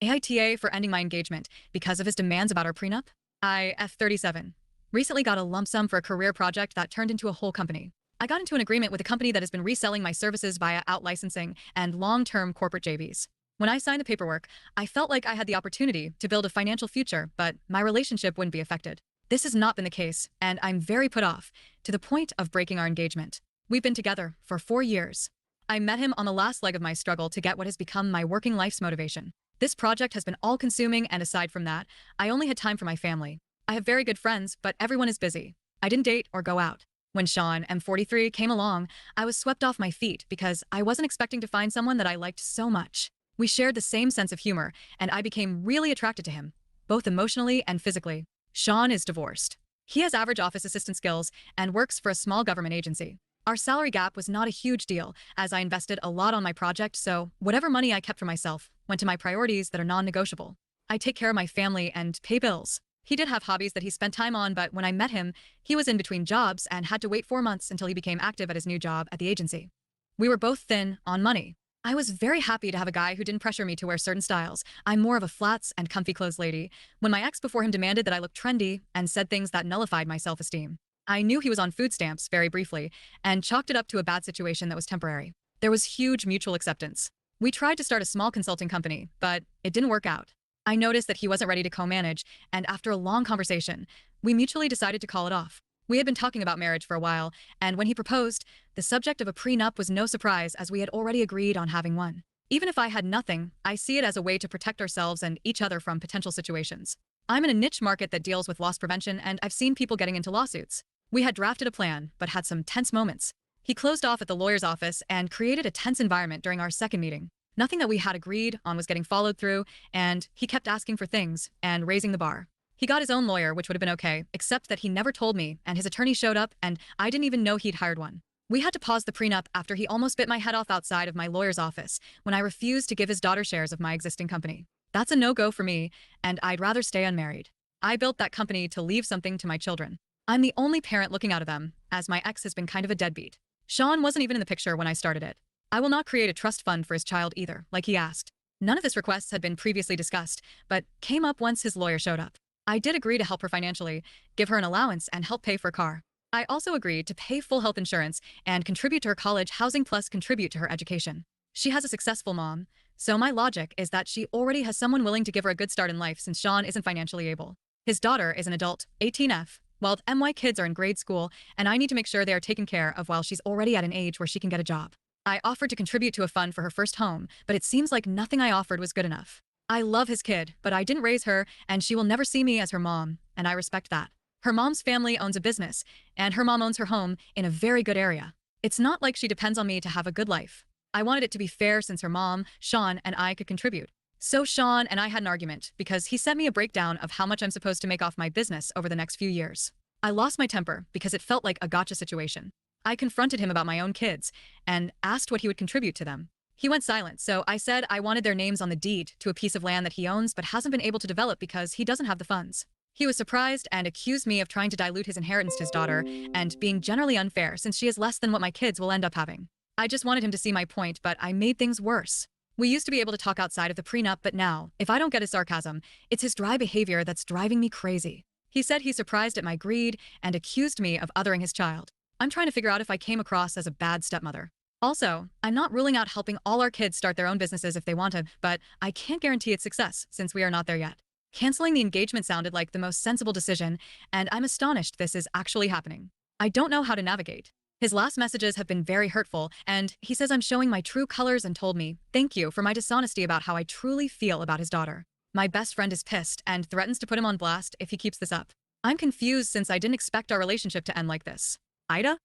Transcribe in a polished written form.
AITA for ending my engagement because of his demands about our prenup. I, F37, recently got a lump sum for a career project that turned into a whole company. I got into an agreement with a company that has been reselling my services via out-licensing and long-term corporate JVs. When I signed the paperwork, I felt like I had the opportunity to build a financial future, but my relationship wouldn't be affected. This has not been the case, and I'm very put off, to the point of breaking our engagement. We've been together for 4 years. I met him on the last leg of my struggle to get what has become my working life's motivation. This project has been all-consuming, and aside from that, I only had time for my family. I have very good friends, but everyone is busy. I didn't date or go out. When Sean, M43, came along, I was swept off my feet because I wasn't expecting to find someone that I liked so much. We shared the same sense of humor, and I became really attracted to him, both emotionally and physically. Sean is divorced. He has average office assistant skills and works for a small government agency. Our salary gap was not a huge deal, as I invested a lot on my project, so whatever money I kept for myself went to my priorities that are non-negotiable. I take care of my family and pay bills. He did have hobbies that he spent time on, but when I met him, he was in between jobs and had to wait 4 months until he became active at his new job at the agency. We were both thin on money. I was very happy to have a guy who didn't pressure me to wear certain styles. I'm more of a flats and comfy clothes lady. When my ex before him demanded that I look trendy and said things that nullified my self-esteem, I knew he was on food stamps very briefly and chalked it up to a bad situation that was temporary. There was huge mutual acceptance. We tried to start a small consulting company, but it didn't work out. I noticed that he wasn't ready to co-manage, and after a long conversation, we mutually decided to call it off. We had been talking about marriage for a while, and when he proposed, the subject of a prenup was no surprise as we had already agreed on having one. Even if I had nothing, I see it as a way to protect ourselves and each other from potential situations. I'm in a niche market that deals with loss prevention, and I've seen people getting into lawsuits. We had drafted a plan, but had some tense moments. He closed off at the lawyer's office and created a tense environment during our second meeting. Nothing that we had agreed on was getting followed through, and he kept asking for things and raising the bar. He got his own lawyer, which would have been okay, except that he never told me, and his attorney showed up, and I didn't even know he'd hired one. We had to pause the prenup after he almost bit my head off outside of my lawyer's office when I refused to give his daughter shares of my existing company. That's a no-go for me, and I'd rather stay unmarried. I built that company to leave something to my children. I'm the only parent looking out of them, as my ex has been kind of a deadbeat. Sean wasn't even in the picture when I started it. I will not create a trust fund for his child either, like he asked. None of his requests had been previously discussed, but came up once his lawyer showed up. I did agree to help her financially, give her an allowance, and help pay for a car. I also agreed to pay full health insurance and contribute to her college housing plus contribute to her education. She has a successful mom, so my logic is that she already has someone willing to give her a good start in life since Sean isn't financially able. His daughter is an adult, 18F, while the MY kids are in grade school, and I need to make sure they are taken care of while she's already at an age where she can get a job. I offered to contribute to a fund for her first home, but it seems like nothing I offered was good enough. I love his kid, but I didn't raise her, and she will never see me as her mom, and I respect that. Her mom's family owns a business, and her mom owns her home in a very good area. It's not like she depends on me to have a good life. I wanted it to be fair since her mom, Sean, and I could contribute. So Sean and I had an argument because he sent me a breakdown of how much I'm supposed to make off my business over the next few years. I lost my temper because it felt like a gotcha situation. I confronted him about my own kids and asked what he would contribute to them. He went silent, so I said I wanted their names on the deed to a piece of land that he owns but hasn't been able to develop because he doesn't have the funds. He was surprised and accused me of trying to dilute his inheritance to his daughter and being generally unfair since she has less than what my kids will end up having. I just wanted him to see my point, but I made things worse. We used to be able to talk outside of the prenup, but now, if I don't get his sarcasm, it's his dry behavior that's driving me crazy. He said he's surprised at my greed and accused me of othering his child. I'm trying to figure out if I came across as a bad stepmother. Also, I'm not ruling out helping all our kids start their own businesses if they want to, but I can't guarantee its success since we are not there yet. Canceling the engagement sounded like the most sensible decision, and I'm astonished this is actually happening. I don't know how to navigate. His last messages have been very hurtful, and he says I'm showing my true colors and told me, "Thank you for my dishonesty about how I truly feel about his daughter." My best friend is pissed and threatens to put him on blast if he keeps this up. I'm confused since I didn't expect our relationship to end like this. AITA?